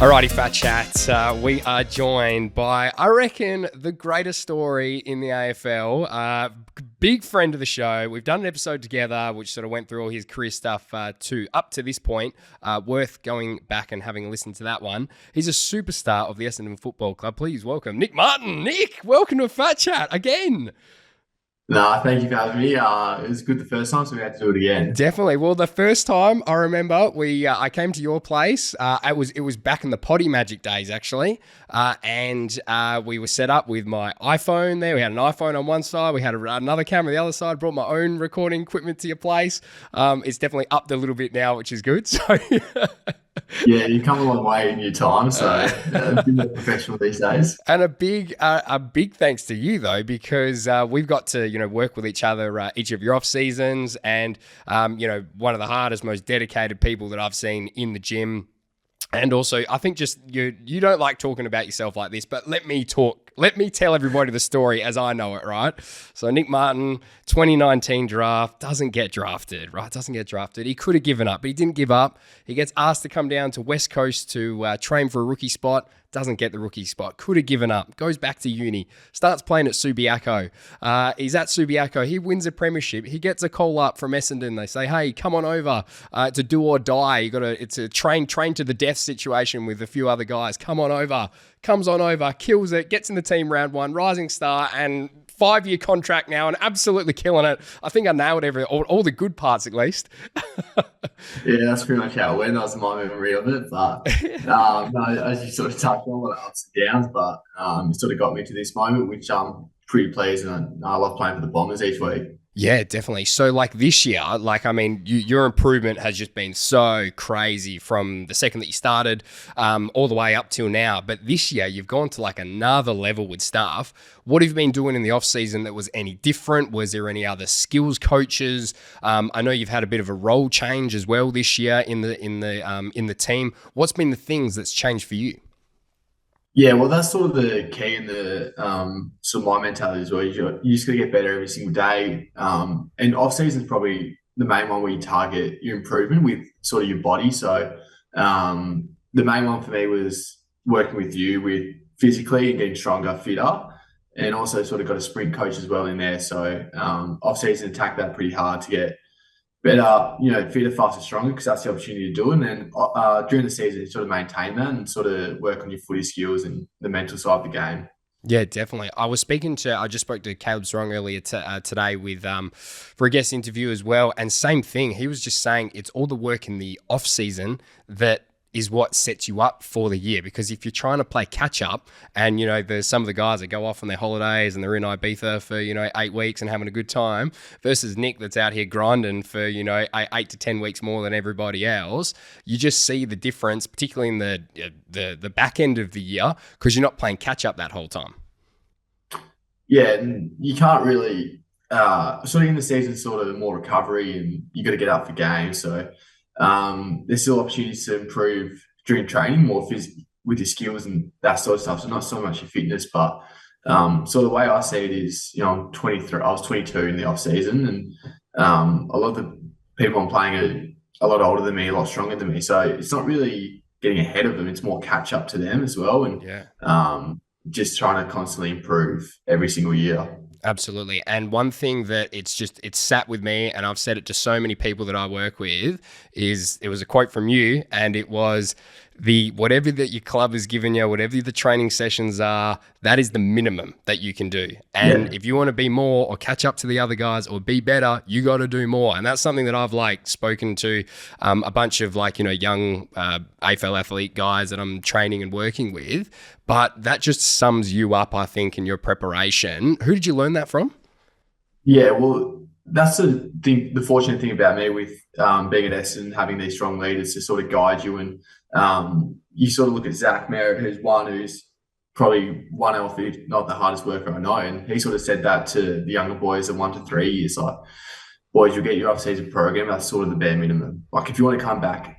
Alrighty, Fat Chat. We are joined by, I reckon, the greatest story in the AFL. Big friend of the show. We've done an episode together which sort of went through all his career stuff up to this point. Worth going back and having a listen to that one. He's a superstar of the Essendon Football Club. Please welcome Nic Martin. Nic, welcome to Fat Chat again. No, thank you for having me. It was good the first time, so we had to do it again. Definitely. Well, the first time I remember I came to your place. It was back in the potty magic days actually, and we were set up with my iPhone there. We had an iPhone on one side, we had another camera on the other side. Brought my own recording equipment to your place. It's definitely upped a little bit now, which is good. So. Yeah, you come a long way in your time, so a bit more professional these days. And a big thanks to you though, because we've got to work with each other each of your off seasons, and one of the hardest, most dedicated people that I've seen in the gym. And also, I think just you don't like talking about yourself like this, but let me tell everybody the story as I know it, right? So Nic Martin, 2019 draft, doesn't get drafted, right? Doesn't get drafted. He could have given up, but he didn't give up. He gets asked to come down to West Coast to train for a rookie spot. Doesn't get the rookie spot. Could have given up. Goes back to uni. Starts playing at Subiaco. He's at Subiaco. He wins a premiership. He gets a call up from Essendon. They say, "Hey, come on over. It's a do or die. It's a train to the death situation with a few other guys. Come on over." Comes on over, kills it, gets in the team round one, rising star, and 5-year contract now, and absolutely killing it. I think I nailed all the good parts at least. Yeah, that's pretty much how it went. That was my memory of it. But no, as you sort of touched on, a lot of ups and downs, but it sort of got me to this moment, which I'm pretty pleased, and I love playing for the Bombers each week. Yeah, definitely. So like this year, your improvement has just been so crazy from the second that you started all the way up till now. But this year you've gone to like another level with staff. What have you been doing in the off season that was any different? Was there any other skills coaches? I know you've had a bit of a role change as well this year in the team. What's been the things that's changed for you? Yeah, well, that's sort of the key in the sort of my mentality as well. You just got to get better every single day. And off season is probably the main one where you target your improvement with sort of your body. So the main one for me was working with you with physically and getting stronger, fitter, and also sort of got a sprint coach as well in there. So off season attack that pretty hard to get better, fitter, faster, stronger, because that's the opportunity to do it. And then during the season, sort of maintain that and sort of work on your footy skills and the mental side of the game. Yeah, definitely. I just spoke to Caleb Strong earlier today with for a guest interview as well, and same thing. He was just saying it's all the work in the off season that is what sets you up for the year. Because if you're trying to play catch up, and there's some of the guys that go off on their holidays and they're in Ibiza for 8 weeks and having a good time, versus Nic that's out here grinding for 8 to 10 weeks more than everybody else, you just see the difference, particularly in the back end of the year, because you're not playing catch up that whole time. Yeah, and you can't really sort of in the season, sort of more recovery, and you got to get up for games. So there's still opportunities to improve during training, more with your skills and that sort of stuff. So not so much your fitness, but so the way I see it is, I'm 23. I was 22 in the off season, and a lot of the people I'm playing are a lot older than me, a lot stronger than me. So it's not really getting ahead of them; it's more catch up to them as well, and just trying to constantly improve every single year. Absolutely. And one thing that it's sat with me, and I've said it to so many people that I work with, is it was a quote from you, and it was whatever that your club has given you, whatever the training sessions are, that is the minimum that you can do. And if you want to be more or catch up to the other guys or be better, you got to do more. And that's something that I've spoken to a bunch of young AFL athlete guys that I'm training and working with. But that just sums you up, I think, in your preparation. Who did you learn that from? Yeah, well, that's the thing. The fortunate thing about me with being at Essendon, having these strong leaders to sort of guide you, and you sort of look at Zach Merritt, who's probably one of, if not the hardest worker I know, and he sort of said that to the younger boys at 1 to 3 years, like, boys, you'll get your off-season program. That's sort of the bare minimum. Like, if you want to come back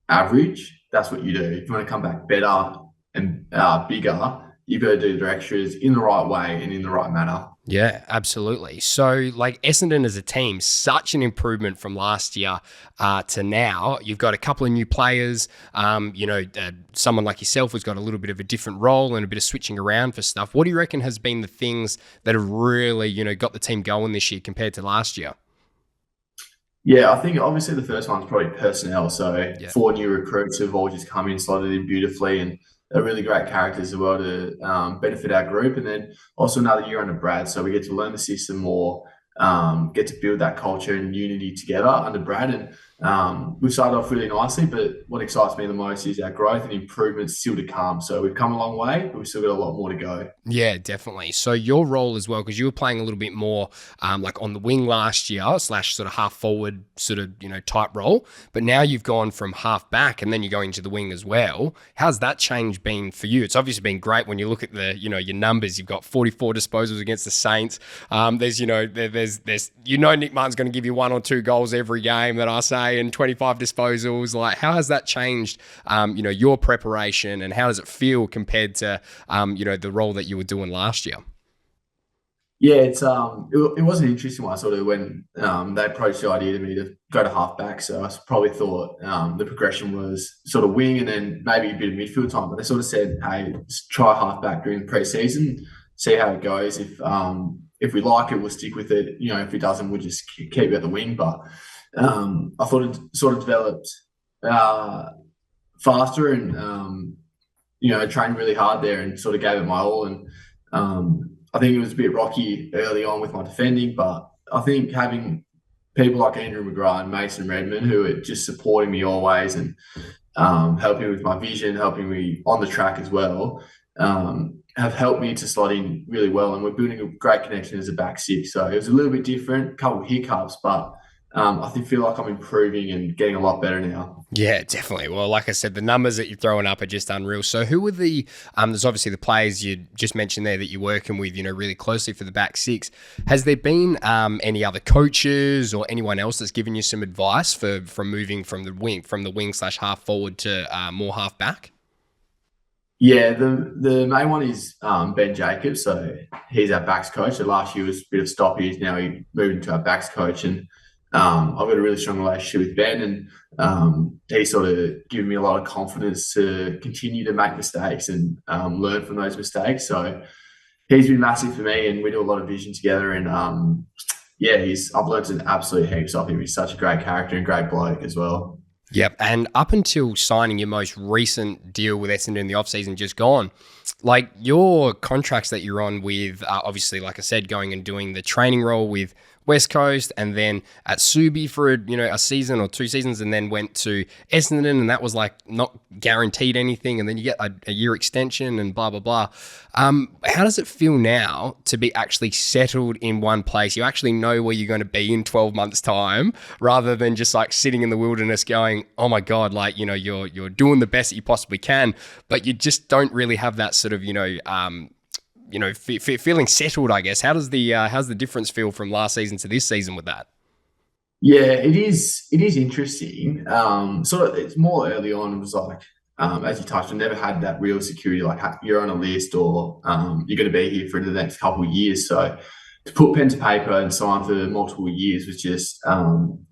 average, that's what you do. If you want to come back better and bigger, you've got to do the extras in the right way and in the right manner. Yeah, absolutely. So, like Essendon as a team, such an improvement from last year to now. You've got a couple of new players. Someone like yourself who's got a little bit of a different role and a bit of switching around for stuff. What do you reckon has been the things that have really, got the team going this year compared to last year? Yeah, I think obviously the first one's probably personnel. So Yeah. four new recruits who've all just come in, slotted in beautifully, and are really great characters as well to benefit our group. And then also another year under Brad, so we get to learn the system more, get to build that culture and unity together under Brad. And we've started off really nicely, but what excites me the most is our growth and improvements still to come. So we've come a long way, but we've still got a lot more to go. Yeah, definitely. So your role as well, because you were playing a little bit more like on the wing last year, slash sort of half forward sort of, type role. But now you've gone from half back and then you're going to the wing as well. How's that change been for you? It's obviously been great when you look at the, your numbers. You've got 44 disposals against the Saints. There's Nic Martin's going to give you 1 or 2 goals every game that I say, and 25 disposals. Like, how has that changed, your preparation, and how does it feel compared to, the role that you were doing last year? Yeah, it was an interesting one sort of when they approached the idea to me to go to halfback. So I probably thought the progression was sort of wing and then maybe a bit of midfield time. But they sort of said, "Hey, just try halfback during the preseason, see how it goes. If we like it, we'll stick with it. If it doesn't, we'll just keep it at the wing." But I thought it sort of developed faster and trained really hard there and sort of gave it my all. And I think it was a bit rocky early on with my defending, but I think having people like Andrew McGrath and Mason Redmond who are just supporting me always and helping with my vision, helping me on the track as well, have helped me to slot in really well. And we're building a great connection as a back six. So it was a little bit different, a couple of hiccups, but feel like I'm improving and getting a lot better now. Yeah, definitely. Well, like I said, the numbers that you're throwing up are just unreal. So who are there's obviously the players you just mentioned there that you're working with, really closely for the back six. Has there been any other coaches or anyone else that's given you some advice from moving from the wing slash half forward to more half back? Yeah, the main one is Ben Jacobs. So he's our backs coach. So last year was a bit of stoppage. Now he moved into our backs coach, and I've got a really strong relationship with Ben, and he's sort of given me a lot of confidence to continue to make mistakes and learn from those mistakes. So he's been massive for me, and we do a lot of vision together. And I've learned an absolute heaps off him. He's such a great character and great bloke as well. Yep. And up until signing your most recent deal with Essendon in the offseason just gone, like your contracts that you're on with, obviously, like I said, going and doing the training role with West Coast and then at Subi for a season or 2 seasons, and then went to Essendon, and that was like not guaranteed anything, and then you get a year extension and blah blah blah. How does it feel now to be actually settled in one place? You actually know where you're going to be in 12 months time, rather than just like sitting in the wilderness going, oh my god, like you're doing the best that you possibly can, but you just don't really have that sort of feeling settled, I guess. How's the difference feel from last season to this season with that? Yeah, it is. It is interesting. It's more early on. It was like, as you touched, I never had that real security. Like you're on a list, or you're going to be here for the next couple of years. So to put pen to paper and sign for multiple years was just,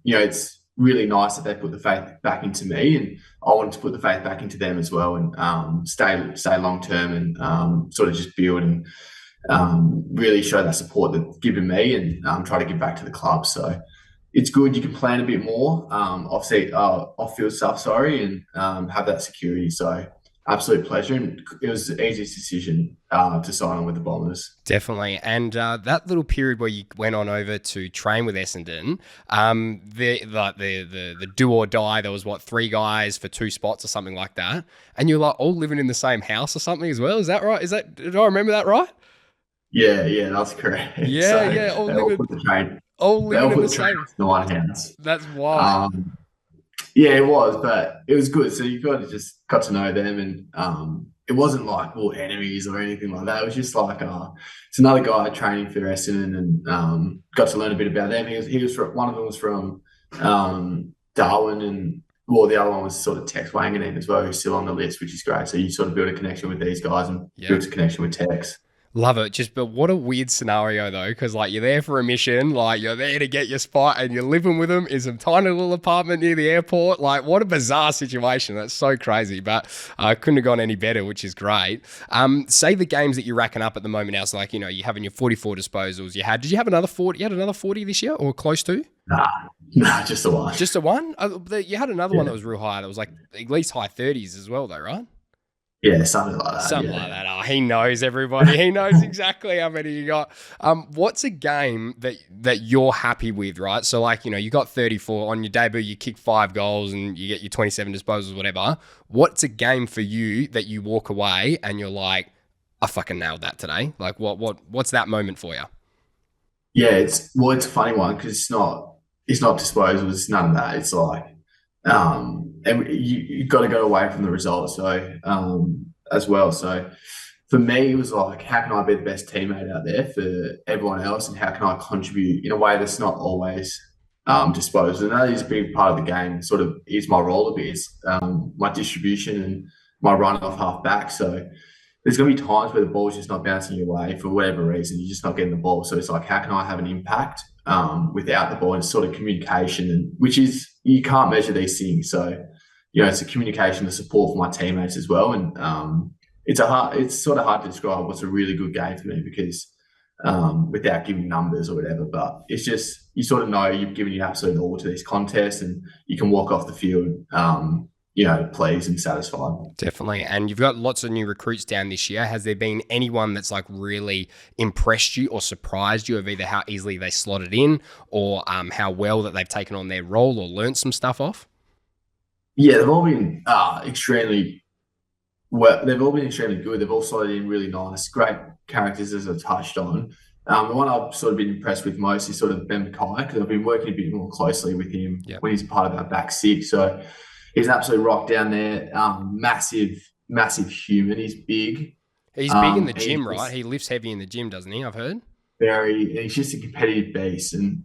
it's really nice that they put the faith back into me, and I wanted to put the faith back into them as well, and stay long term and sort of just build and really show that support that they've given me, and try to give back to the club. So it's good. You can plan a bit more, off-field stuff, and have that security. So absolute pleasure, and it was the easiest decision to sign on with the Bombers. Definitely. And that little period where you went on over to train with Essendon, the do or die, there was 3 guys for 2 spots or something like that, and you're like all living in the same house or something as well. Is that right? Did I remember that right? Yeah, that's correct. Yeah, all living in the same. In the one house. That's wild. Yeah, it was, but it was good. So you just got to know them, and it wasn't like all enemies or anything like that. It was just like it's another guy training for Essendon, and got to learn a bit about them. One of them was from Darwin, and the other one was sort of Tex Wanganeen as well, who's still on the list, which is great. So you sort of build a connection with these guys and build a connection with Tex. Love it. But what a weird scenario though, because like you're there for a mission, like you're there to get your spot, and you're living with them in some tiny little apartment near the airport. Like what a bizarre situation. That's so crazy, but couldn't have gone any better, which is great. Say the games that you're racking up at the moment now. So like you're having your 44 disposals. Did you have another 40? You had another 40 this year, or close to? Nah, just the one. Just the one. You had another one that was real high. That was like at least high 30s as well, though, right? Yeah, something like that. Something like that. Oh, he knows everybody. He knows exactly how many you got. What's a game that you're happy with, right? So like, you got 34 on your debut, you kick 5 goals and you get your 27 disposals, whatever. What's a game for you that you walk away and you're like, I fucking nailed that today? Like what's that moment for you? Yeah, it's a funny one because it's not disposals, it's none of that. It's like and you got to go away from the results. So as well. So for me, it was like, how can I be the best teammate out there for everyone else, and how can I contribute in a way that's not always disposed? And that is a big part of the game. Sort of is my role a bit. It's my distribution and my run off half back. So there's going to be times where the ball's just not bouncing your way for whatever reason. You're just not getting the ball. So it's like, how can I have an impact without the ball? And sort of communication, and which is, you can't measure these things. So, it's a communication, the support for my teammates as well. And it's sort of hard to describe what's a really good game for me because without giving numbers or whatever, but it's just, you sort of know you've given your absolute all to these contests and you can walk off the field pleased and satisfied. Definitely. And you've got lots of new recruits down this year. Has there been anyone that's like really impressed you or surprised you of either how easily they slotted in or how well that they've taken on their role or learnt some stuff off? Yeah, they've all been extremely well. They've all been extremely good. They've all slotted in really nice, great characters, as I touched on. The one I've sort of been impressed with most is sort of Ben Mackay, because I've been working a bit more closely with him when he's part of our back six. So he's an absolute rock down there. Massive human. He's big. He's big in the gym, right? He lifts heavy in the gym, doesn't he? I've heard. He's just a competitive beast, and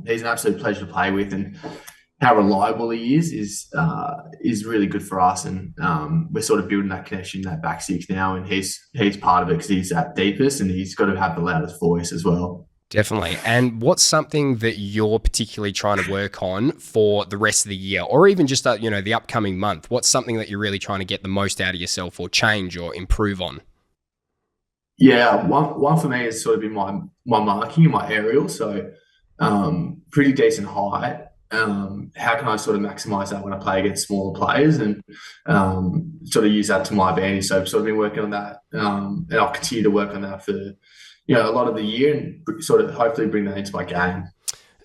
he's an absolute pleasure to play with. And how reliable he is really good for us. And we're sort of building that connection, that back six now, and he's part of it because he's at deepest and he's got to have the loudest voice as well. Definitely. And what's something that you're particularly trying to work on for the rest of the year, or even just the upcoming month? What's something that you're really trying to get the most out of yourself or change or improve on? Yeah, one for me has sort of been my marking and my aerial. So pretty decent height. How can I sort of maximize that when I play against smaller players and sort of use that to my advantage? So I've sort of been working on that, and I'll continue to work on that for a lot of the year and sort of hopefully bring that into my game.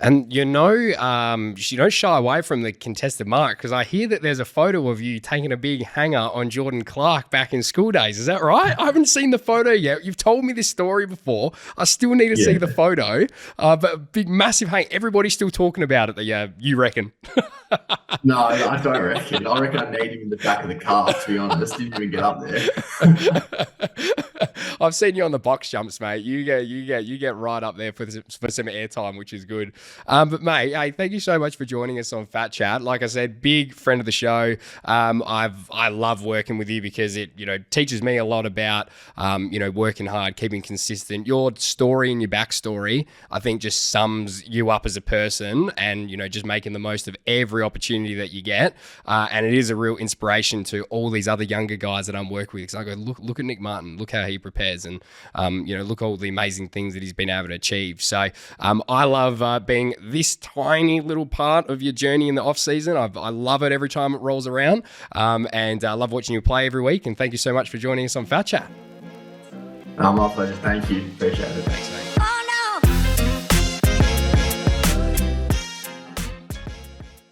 And you don't shy away from the contested mark, because I hear that there's a photo of you taking a big hanger on Jordan Clark back in school days. Is that right? I haven't seen the photo yet. You've told me this story before. I still need to see the photo. But a big, massive hanger. Everybody's still talking about it. You reckon? No, I don't reckon. I reckon I need him in the back of the car, to be honest. Didn't even get up there. I've seen you on the box jumps, mate. You get right up there for some airtime, which is good. But mate, hey, thank you so much for joining us on FatChat. Like I said, big friend of the show. I love working with you because it teaches me a lot about working hard, keeping consistent. Your story and your backstory, I think, just sums you up as a person, and just making the most of every opportunity that you get. And it is a real inspiration to all these other younger guys that I'm working with. Because I go, look at Nic Martin, look how he prepares, and look all the amazing things that he's been able to achieve. So I love being this tiny little part of your journey in the off season. I love it every time it rolls around, and I love watching you play every week. And thank you so much for joining us on FatChat. My pleasure. Thank you. Appreciate it. Thanks, mate.